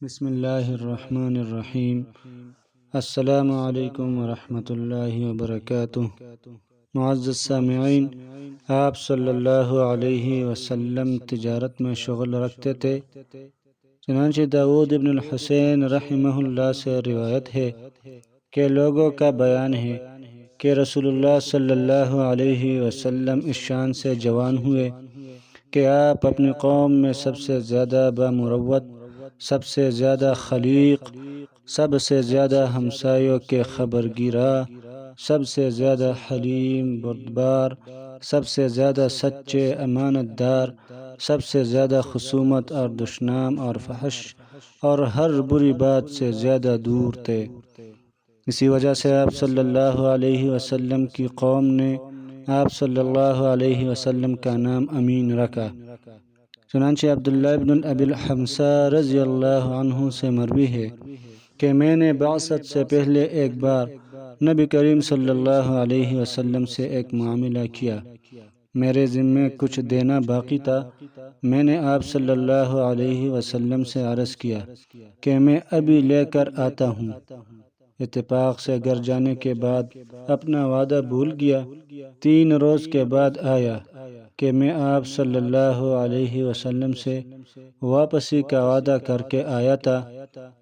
بسم اللہ الرحمن الرحیم۔ السلام علیکم ورحمۃ اللہ وبرکاتہ۔ معزز سامعین، آپ صلی اللہ علیہ وسلم تجارت میں شغل رکھتے تھے۔ چنانچہ داؤد ابن الحسین رحمہ اللہ سے روایت ہے کہ لوگوں کا بیان ہے کہ رسول اللہ صلی اللہ علیہ وسلم اس شان سے جوان ہوئے کہ آپ اپنی قوم میں سب سے زیادہ بامروت، سب سے زیادہ خلیق، سب سے زیادہ ہمسایوں کے خبرگیرا، سب سے زیادہ حلیم بردبار، سب سے زیادہ سچے امانت دار، سب سے زیادہ خصومت اور دشنام اور فحش اور ہر بری بات سے زیادہ دور تھے۔ اسی وجہ سے آپ صلی اللہ علیہ وسلم کی قوم نے آپ صلی اللہ علیہ وسلم کا نام امین رکھا۔ چنانچہ عبداللہ ابن ابی الحمصہ رضی اللہ عنہ سے مروی ہے کہ میں نے بعثت سے پہلے ایک بار نبی کریم صلی اللہ علیہ وسلم سے ایک معاملہ کیا۔ میرے ذمے کچھ دینا باقی تھا۔ میں نے آپ صلی اللہ علیہ وسلم سے عرض کیا کہ میں ابھی لے کر آتا ہوں۔ اتفاق سے گھر جانے کے بعد اپنا وعدہ بھول گیا۔ 3 روز کے بعد آیا کہ میں آپ صلی اللہ علیہ وسلم سے واپسی کا وعدہ کر کے آیا تھا۔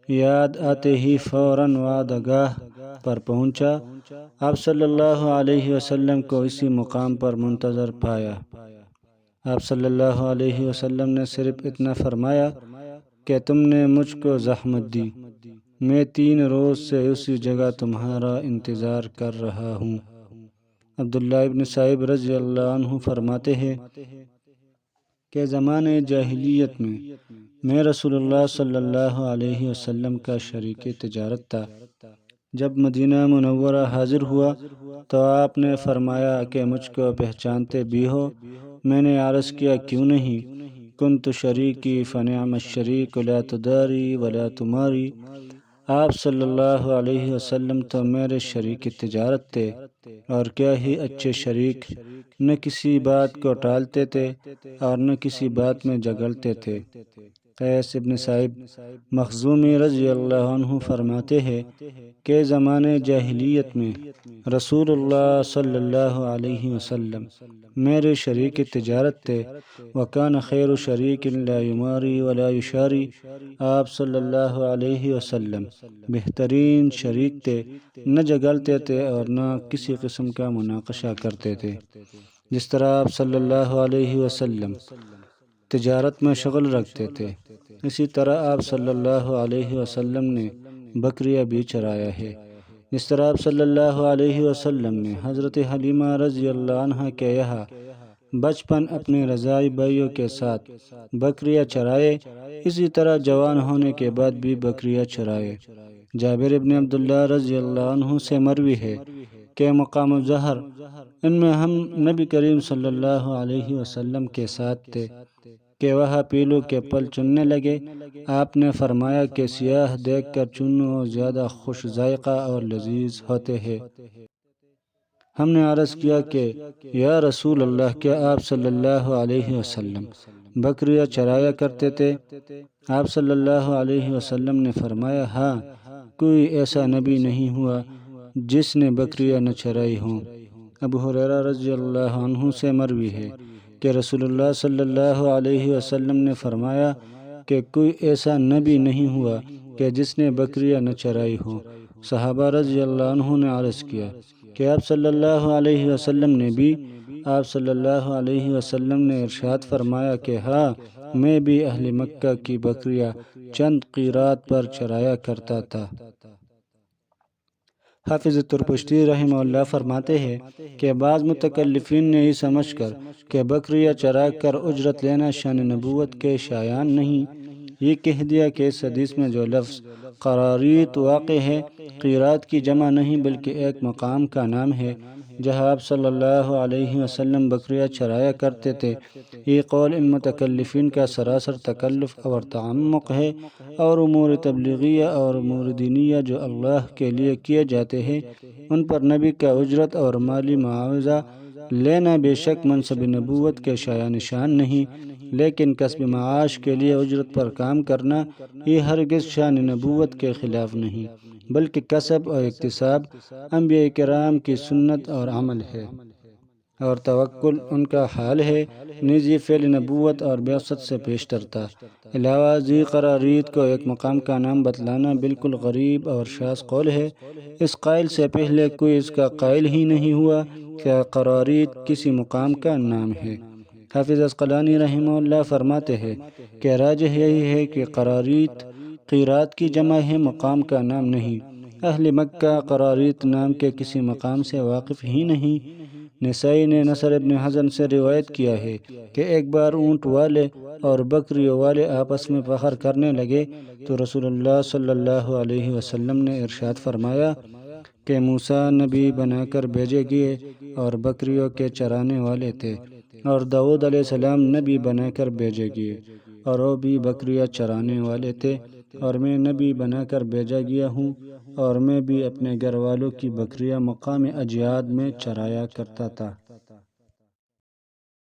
یاد آتے ہی فوراً وعدہ گاہ پر پہنچا۔ آپ صلی اللہ علیہ وسلم کو اسی مقام پر منتظر پایا۔ آپ صلی اللہ علیہ وسلم نے صرف اتنا فرمایا کہ تم نے مجھ کو زحمت دی، میں 3 روز سے اسی جگہ تمہارا انتظار کر رہا ہوں۔ عبداللہ ابن صائب رضی اللہ عنہ فرماتے ہیں کہ زمانے جاہلیت میں رسول اللہ صلی اللہ علیہ وسلم کا شریک تجارت تھا۔ جب مدینہ منورہ حاضر ہوا تو آپ نے فرمایا کہ مجھ کو پہچانتے بھی ہو؟ میں نے عرض کیا کیوں نہیں؟ کنت شریکی فنعم الشریک لا تداری ولا تماری۔ آپ صلی اللہ علیہ وسلم تو میرے شریک تجارت تھے، اور کیا ہی اچھے شریک، نہ کسی بات کو ٹالتے تھے اور نہ کسی بات میں جھگڑتے تھے۔ قیس ابن صائب مخزومی رضی اللہ عنہ فرماتے ہیں کہ زمانے جاہلیت میں رسول اللہ صلی اللہ علیہ وسلم میرے شریک تجارت تھے۔ وکان خیر شریک لا یماری ولا یشاری۔ آپ صلی اللہ علیہ وسلم بہترین شریک تھے، نہ جھگڑتے تھے اور نہ کسی قسم کا مناقشہ کرتے تھے۔ جس طرح آپ صلی اللہ علیہ وسلم تجارت میں شغل رکھتے تھے، اسی طرح آپ صلی اللہ علیہ وسلم نے بکریاں بھی چرایا ہے۔ جس طرح آپ صلی اللہ علیہ وسلم نے حضرت حلیمہ رضی اللہ عنہ کے یہاں بچپن اپنے رضاعی بھائیوں کے ساتھ بکریاں چرائے، اسی طرح جوان ہونے کے بعد بھی بکریاں چرائے۔ جابر ابن عبداللہ رضی اللہ عنہ سے مروی ہے کہ مقام الظہر ان میں ہم نبی کریم صلی اللہ علیہ وسلم کے ساتھ تھے کہ وہاں پیلوں کے پل چننے لگے۔ آپ نے فرمایا کہ سیاہ دیکھ کر چنو، زیادہ خوش ذائقہ اور لذیذ ہوتے ہیں۔ ہم نے عرض کیا کہ یا رسول اللہ، کیا آپ صلی اللہ علیہ وسلم بکریاں چرایا کرتے تھے؟ آپ صلی اللہ علیہ وسلم نے فرمایا ہاں، کوئی ایسا نبی نہیں ہوا جس نے بکریاں نہ چرائی ہوں۔ ابو ہریرہ رضی اللہ عنہ سے مروی ہے کہ رسول اللہ صلی اللہ علیہ وسلم نے فرمایا کہ کوئی ایسا نبی نہیں ہوا کہ جس نے بکریاں نہ چرائی ہوں۔ صحابہ رضی اللہ عنہ نے عرض کیا کہ آپ صلی اللہ علیہ وسلم نے بھی؟ آپ صلی اللہ علیہ وسلم نے ارشاد فرمایا کہ ہاں، میں بھی اہل مکہ کی بکریاں چند قیرات پر چرایا کرتا تھا۔ حافظ ترپشتی رحمہ اللہ فرماتے ہیں کہ بعض متکلفین نے یہ سمجھ کر کہ بکریاں چرا کر اجرت لینا شان نبوت کے شایان نہیں، یہ کہہ دیا کہ اس حدیث میں جو لفظ قراریط واقع ہے، قیرات کی جمع نہیں بلکہ ایک مقام کا نام ہے جہاں آپ صلی اللہ علیہ وسلم بکریاں چرایا کرتے تھے۔ یہ قول ان متکلفین کا سراسر تکلف اور تعمق ہے، اور امور تبلیغیہ اور امور دینیہ جو اللہ کے لیے کیے جاتے ہیں، ان پر نبی کا اجرت اور مالی معاوضہ لینا بے شک منصب نبوت کے شایان نشان نہیں، لیکن کسب معاش کے لیے اجرت پر کام کرنا یہ ہرگز شان نبوت کے خلاف نہیں، بلکہ کسب اور اکتساب انبیاء کرام کی سنت اور عمل ہے، اور توکل ان کا حال ہے، نیز یہ فعل نبوت اور بعثت سے پیش ترتا۔ علاوہ ذی قرارید کو ایک مقام کا نام بتلانا بالکل غریب اور شاذ قول ہے۔ اس قائل سے پہلے کوئی اس کا قائل ہی نہیں ہوا کہ قرارید کسی مقام کا نام ہے۔ حافظ عسقلانی رحمہ اللہ فرماتے ہیں کہ راجح یہی ہے کہ قرارید قیراط کی جمع ہے، مقام کا نام نہیں۔ اہل مکہ قرارید نام کے کسی مقام سے واقف ہی نہیں۔ نسائی نے نصر ابن حزن سے روایت کیا ہے کہ ایک بار اونٹ والے اور بکریوں والے آپس میں فخر کرنے لگے تو رسول اللہ صلی اللہ علیہ وسلم نے ارشاد فرمایا کہ موسیٰ نبی بنا کر بھیجے گئے اور بکریوں کے چرانے والے تھے، اور داؤد علیہ السلام نبی بنا کر بھیجے گئے اور وہ بھی بکریاں چرانے والے تھے، اور میں نبی بنا کر بھیجا گیا ہوں، اور میں بھی اپنے گھر والوں کی بکریاں مقام اجیاد میں چرایا کرتا تھا۔